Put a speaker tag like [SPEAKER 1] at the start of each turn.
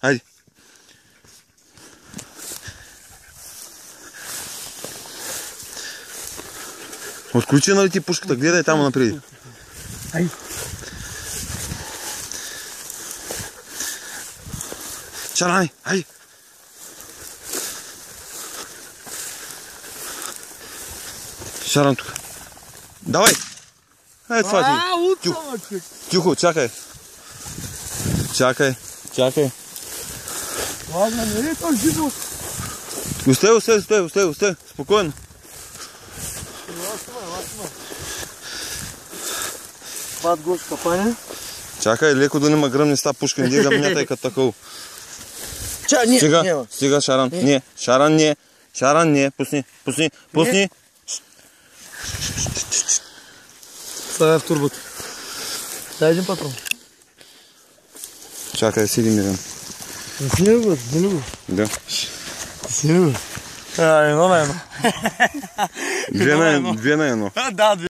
[SPEAKER 1] Хайде. Отключи нали ти пушката, гледай там напред.
[SPEAKER 2] Хайде.
[SPEAKER 1] Шаран, хайде. Шаран тук. Давай. Ай, това ти. Тихо, чакай. Чакай.
[SPEAKER 2] Ладно, не е то живо.
[SPEAKER 1] Остай. Спокойно.
[SPEAKER 2] Бат го скъпане.
[SPEAKER 1] Чакай, леко да нема гръмни с тази пушка, не да мятай като такова. Стига, Шаран. Не, Шаран, не. Пусни.
[SPEAKER 2] Ставя в турбото. Дай един патрон.
[SPEAKER 1] Чакай, седи мирен.
[SPEAKER 2] Взели го.
[SPEAKER 1] Да.
[SPEAKER 2] Едно на едно.
[SPEAKER 1] Две на едно.
[SPEAKER 2] Да,